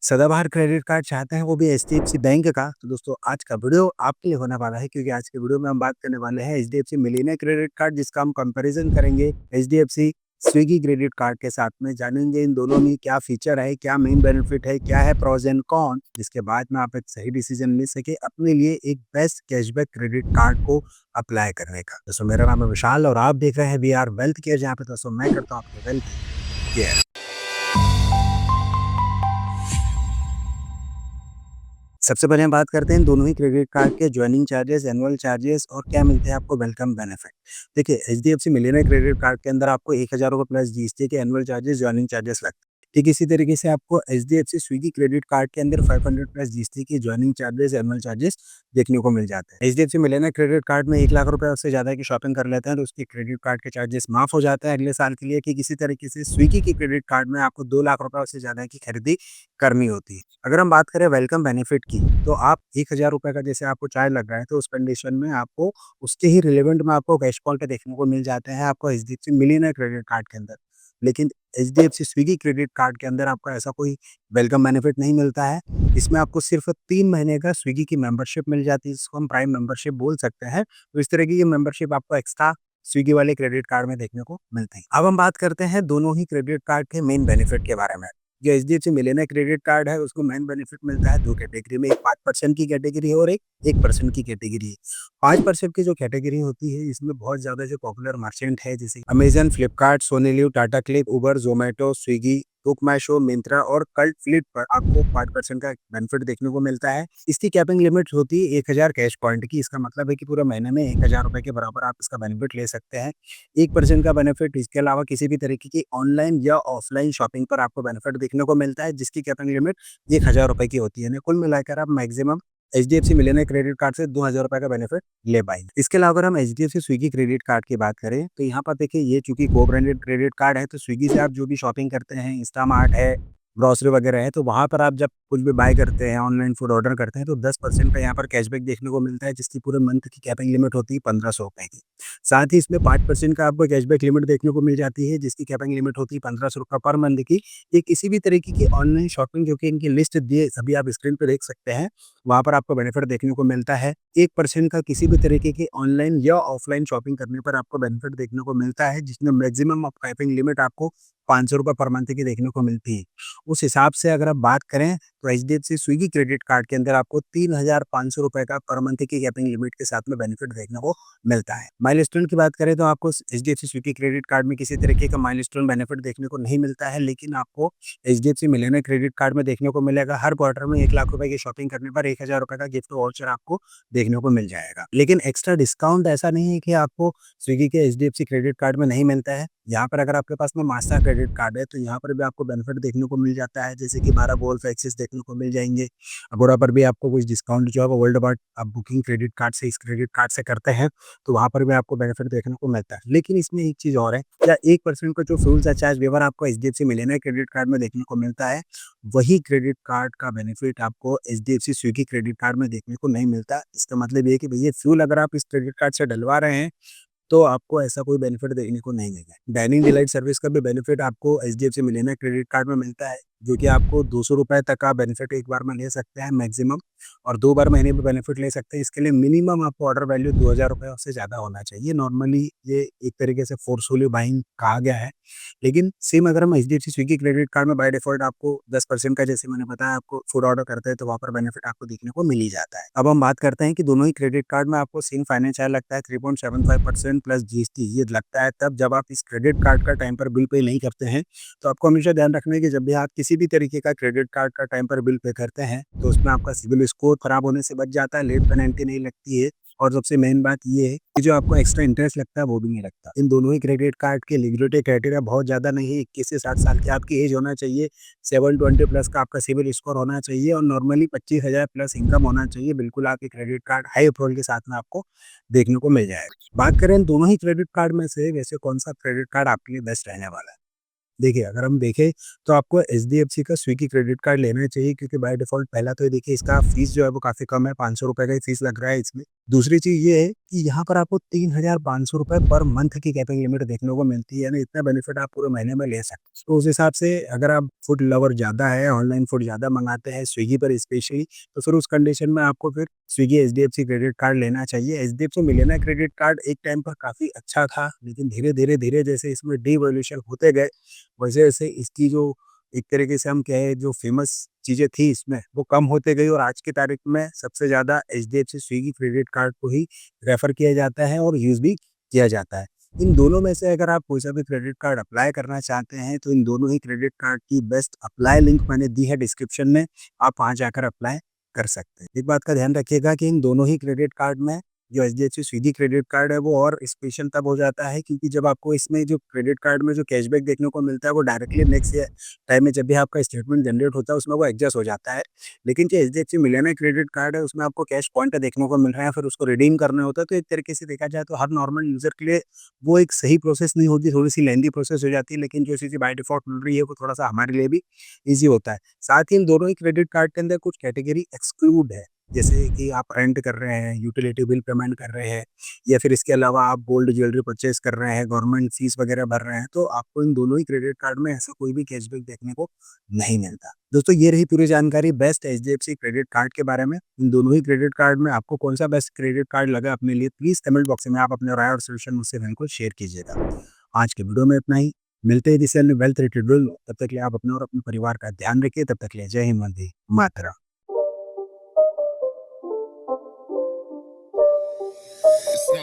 सदाबहार credit card चाहते हैं वो भी एचडीएफसी बैंक का। तो दोस्तों आज का वीडियो आपके लिए होने वाला है क्योंकि आज के वीडियो में हम बात करने वाले हैं एचडीएफसी मिलियनियर क्रेडिट कार्ड जिसका हम कंपैरिजन करेंगे एचडीएफसी स्विगी क्रेडिट कार्ड के साथ में। जानेंगे इन दोनों में क्या फीचर है, क्या मेन बेनिफिट है, क्या है प्रोज एंड कॉन, जिसके बाद में आप एक सही डिसीजन ले सके अपने लिए एक बेस्ट कैशबैक क्रेडिट कार्ड को अप्लाई करने का। दोस्तों मेरा नाम है विशाल और आप देख रहे हैं वी आर वेल्थ केयर, जहाँ पे दोस्तों मैं करता हूँ आपके वेल्थ केयर। सबसे पहले हम बात करते हैं दोनों ही क्रेडिट कार्ड के जॉइनिंग चार्जेस, एनुअल चार्जेस और क्या मिलते हैं आपको वेलकम बेनिफिट। देखिए एचडीएफसी मिलियनियर क्रेडिट कार्ड के अंदर आपको 1000 रुपये प्लस जीएसटी के एनुअल चार्जेस, जॉइनिंग चार्जेस लगते हैं। ठीक इसी तरीके से आपको एचडीएफसी स्विगी क्रेडिट कार्ड के अंदर 500 प्लस जीएसटी की जॉइनिंग चार्जेस, एनुअल चार्जेस देखने को मिल जाते हैं। एचडीएफसी मिलियनियर क्रेडिट कार्ड में 1 लाख रुपए उससे ज्यादा की शॉपिंग कर लेते हैं तो उसकी क्रेडिट कार्ड के चार्जेस माफ हो जाते हैं अगले साल के लिए। कि किसी तरीके से स्विगी की क्रेडिट कार्ड में आपको 2 लाख रुपए उससे ज्यादा की खरीदी करनी होती है। अगर हम बात करें वेलकम बेनिफिट की, तो आप 1000 रुपए का जैसे आपको चार्ज लग रहा है तो उस कंडीशन में आपको उसके ही रिलेवेंट में आपको कैश पॉइंट देखने को मिल जाते हैं आपको एचडीएफसी मिलियनियर क्रेडिट कार्ड के अंदर। लेकिन एचडीएफसी स्विगी क्रेडिट कार्ड के अंदर आपको ऐसा कोई वेलकम बेनिफिट नहीं मिलता है। इसमें आपको सिर्फ 3 महीने का स्विगी की मेंबरशिप मिल जाती है, जिसको हम प्राइम मेंबरशिप बोल सकते हैं। तो इस तरह की ये मेंबरशिप आपको एक्स्ट्रा स्विगी वाले क्रेडिट कार्ड में देखने को मिलती है। अब हम बात करते हैं दोनों ही क्रेडिट कार्ड के मेन बेनिफिट के बारे में। जो एचडीएफसी मिलियनियर क्रेडिट कार्ड है उसको मेन बेनिफिट मिलता है 2 कैटेगरी में, एक 5% की कैटेगरी है और एक 1% की कैटेगरी है। 5% की जो कैटेगरी होती है इसमें बहुत ज़्यादा जो पॉपुलर मर्चेंट है जैसे Amazon, Flipkart, Sony Liv, Tata Cliq, Uber, Zomato, Swiggy, Book My Show, Myntra और कल्ट फ्लिप पर आपको 5% का बेनिफिट देखने को मिलता है। इसकी कैपिंग लिमिट होती है 1000 कैश पॉइंट की। इसका मतलब है कि पूरा महीने में 1000 रुपए के बराबर आप इसका बेनिफिट ले सकते हैं। 1% का बेनिफिट इसके अलावा किसी भी तरीके की ऑनलाइन या ऑफलाइन शॉपिंग पर आपको बेनिफिट देखने को मिलता है जिसकी कैपिंग लिमिट 1000 रुपए की होती है। कुल मिलाकर आप maximum HDFC millionaire credit card से 2000 रुपए का बेनिफिट ले पाएंगे। इसके अलावा अगर हम एचडीएफसी स्विगी क्रेडिट कार्ड की बात करें तो यहाँ पर देखिए ये चूंकि को ब्रांडेड क्रेडिट कार्ड है तो स्विगी से आप जो भी शॉपिंग करते हैं, इंस्टामार्ट है, ग्रोसरी वगैरह है, तो वहाँ पर आप जब कुछ भी बाय करते हैं, ऑनलाइन फूड ऑर्डर करते हैं तो 10% का यहाँ पर कैशबैक देखने को मिलता है जिसकी पूरे मंथ की कैपिंग लिमिट होती है 1500 रुपए की। साथ ही इसमें 5% का आपको कैशबैक लिमिट देखने को मिल जाती है जिसकी कैपिंग लिमिट होती है 1500 रुपये पर मंथ की। ये किसी भी तरीके की ऑनलाइन शॉपिंग जो कि इनकी लिस्ट दिए सभी आप स्क्रीन पे देख सकते हैं, वहाँ पर आपको बेनिफिट देखने को मिलता है। 1% का किसी भी तरीके की ऑनलाइन या ऑफलाइन शॉपिंग करने पर आपको बेनिफिट देखने को मिलता है जिसमें मैक्सिमम ऑफ कैपिंग लिमिट आपको 500 रुपये पर मंथ की देखने को मिलती है। उस हिसाब से अगर आप बात करें तो एचडीएफसी स्विगी क्रेडिट कार्ड के अंदर आपको 3500 रुपए का पर मंथ की कैपिंग लिमिट के साथ में बेनिफिट देखने को मिलता है। माइलस्टोन की बात करें तो आपको एचडीएफसी स्विगी क्रेडिट कार्ड में किसी तरीके का माइलस्टोन बेनिफिट देखने को नहीं मिलता है, लेकिन आपको एचडीएफसी मिलियनियर क्रेडिट कार्ड में देखने को मिलेगा हर क्वार्टर में 1 लाख रुपए की शॉपिंग करने पर 1000 रुपए का गिफ्ट वाउचर आपको देखने को मिल जाएगा। लेकिन एक्स्ट्रा डिस्काउंट ऐसा नहीं है कि आपको स्विगी के एचडीएफसी क्रेडिट कार्ड में नहीं मिलता है। यहाँ पर अगर आपके पास में मास्टर क्रेडिट कार्ड है तो यहाँ पर भी आपको बेनिफिट देखने को मिल जाता है जैसे कि 12 गोल्फ एक्सेस देखने को मिल जाएंगे। अगोड़ा पर भी आपको कुछ डिस्काउंट जो है वो वर्ल्ड वाइड आप बुकिंग क्रेडिट कार्ड से, इस क्रेडिट कार्ड से करते हैं तो वहाँ पर भी आपको बेनिफिट देखने को मिलता है। लेकिन इसमें एक चीज़ और है, क्या 1% का जो फ्यूल सरचार्ज वेवर आपको एचडीएफसी मिलियनियर क्रेडिट कार्ड में देखने को मिलता है, वही क्रेडिट कार्ड का बेनिफिट आपको एचडीएफसी स्विगी क्रेडिट कार्ड में देखने को नहीं मिलता। इसका मतलब ये है कि भैया फ्यूल अगर आप इस क्रेडिट कार्ड से डलवा रहे हैं तो आपको ऐसा कोई बेनिफिट देखने को नहीं मिलेगा। डाइनिंग डिलाइट सर्विस का भी बेनिफिट आपको एचडीएफसी मिलियनियर क्रेडिट कार्ड में मिलता है, जो कि आपको 200 रुपए तक का बेनिफिट एक बार में ले सकते हैं मैक्सिमम, और 2 बार महीने में बेनिफिट ले सकते हैं। इसके लिए मिनिमम आपको ऑर्डर वैल्यू 2000 रुपए से ज़्यादा होना चाहिए। नॉर्मली ये एक तरीके से फोर्सफुली बाइंग कहा गया है। लेकिन सेम अगर हम एचडीएफसी स्विगी क्रेडिट कार्ड में बाय डिफॉल्ट आपको 10% का, जैसे मैंने बताया, आपको फूड ऑर्डर करते हैं तो वहाँ पर बेनिफिट आपको देखने को मिल ही जाता है। अब हम बात करते हैं कि दोनों ही क्रेडिट कार्ड में आपको सिंग फाइनेंस चार्ज लगता है 3.75% प्लस जीएसटी। ये लगता है तब जब आप इस क्रेडिट कार्ड का टाइम पर बिल पे नहीं करते हैं। तो आपको हमेशा ध्यान रखना है कि जब भी आप किसी भी तरीके का क्रेडिट कार्ड का टाइम पर बिल पे करते हैं तो उसमें आपका सिबिल स्कोर खराब होने से बच जाता है, लेट पेनल्टी नहीं लगती है, और सबसे मेन बात ये है कि जो आपको एक्स्ट्रा इंटरेस्ट लगता है वो भी नहीं लगता। इन दोनों ही क्रेडिट कार्ड के एलिजिबिलिटी क्राइटेरिया बहुत ज़्यादा नहीं है। 21 से 60 साल की आपकी एज होना चाहिए, 720 प्लस का आपका सिबिल स्कोर होना चाहिए और नॉर्मली 25,000 प्लस इनकम होना चाहिए। बिल्कुल आपके क्रेडिट कार्ड हाई अप्रूवल के साथ में आपको देखने को मिल जाएगा। बात करें इन दोनों ही क्रेडिट कार्ड में से वैसे कौन सा क्रेडिट कार्ड आपके लिए बेस्ट रहने वाला है? देखिए, अगर हम देखें तो आपको एचडीएफसी का स्विगी क्रेडिट कार्ड लेना चाहिए क्योंकि बाय डिफ़ॉल्ट पहला तो ये देखिए इसका फ़ीस जो है वो काफ़ी कम है, ₹500 का ही फ़ीस लग रहा है इसमें। दूसरी चीज़ ये है कि यहाँ पर आपको ₹3500 पर मंथ की कैपिंग लिमिट देखने को मिलती है, यानी इतना बेनिफिट आप पूरे महीने में ले सकते हैं। तो उस हिसाब से अगर आप फूड लवर ज़्यादा है, ऑनलाइन फूड ज़्यादा मँगाते हैं स्विगी पर स्पेशली, तो फिर उस कंडीशन में आपको फिर स्विगी एचडीएफसी क्रेडिट कार्ड लेना चाहिए। एचडीएफसी मिलियनेयर क्रेडिट कार्ड एक टाइम पर काफ़ी अच्छा था, लेकिन धीरे-धीरे जैसे इसमें डिवैल्यूएशन होते गए वजह से इसकी जो एक तरीके से हम कहें जो फ़ेमस चीज़ें थी इसमें, वो कम होते गई और आज की तारीख में सबसे ज़्यादा एचडीएफसी स्विगी क्रेडिट कार्ड को ही रेफ़र किया जाता है और यूज़ भी किया जाता है। इन दोनों में से अगर आप कोई सा भी क्रेडिट कार्ड अप्लाई करना चाहते हैं, तो इन दोनों ही क्रेडिट कार्ड की बेस्ट अप्लाई लिंक मैंने दी है डिस्क्रिप्शन में, आप वहाँ जाकर अप्लाई कर सकते हैं। एक बात का ध्यान रखिएगा कि इन दोनों ही क्रेडिट कार्ड में जो एचडीएफसी स्विगी क्रेडिट कार्ड है वो और स्पेशल तब हो जाता है क्योंकि जब आपको इसमें जो क्रेडिट कार्ड में जो कैशबैक देखने को मिलता है वो डायरेक्टली नेक्स्ट ईयर टाइम में जब भी आपका स्टेटमेंट जनरेट होता है उसमें वो एडजस्ट हो जाता है। लेकिन जो एचडीएफसी मिलियनेयर क्रेडिट कार्ड है उसमें आपको कैश पॉइंट देखने को मिल रहा है फिर उसको रिडीम करना होता है, तो एक तरीके से देखा जाए तो हर नॉर्मल यूज़र के लिए वो एक सही प्रोसेस नहीं होती, थोड़ी-सी लेंदी प्रोसेस हो जाती है, लेकिन जो चीज़ें बाय डिफ़ॉल्ट मिल रही है वो थोड़ा-सा हमारे लिए भी ईज़ी होता है। साथ ही इन दोनों ही क्रेडिट कार्ड के अंदर कुछ कैटेगरी एक्सक्लूड है, जैसे कि आप रेंट कर रहे हैं, यूटिलिटी बिल पेमेंट कर रहे हैं या फिर इसके अलावा आप गोल्ड ज्वेलरी परचेज़ कर रहे हैं, गवर्नमेंट फीस वगैरह भर रहे हैं, तो आपको इन दोनों ही क्रेडिट कार्ड में ऐसा कोई भी कैशबैक देखने को नहीं मिलता। दोस्तों ये रही पूरी जानकारी बेस्ट एचडीएफसी क्रेडिट कार्ड के बारे में। इन दोनों ही क्रेडिट कार्ड में आपको कौन-सा बेस्ट क्रेडिट कार्ड लगा अपने लिए प्लीज़ कमेंट बॉक्स में आप अपने राय और सजेशन मुझसे बिल्कुल शेयर कीजिएगा। आज के वीडियो में इतना ही। मिलते हैं किसी अन्य वेल्थ रिलेटेड वीडियो में, तब तक के लिए आप अपने और अपने परिवार का ध्यान रखिए, तब तक के लिए जय हिंद, वंदे मातरम।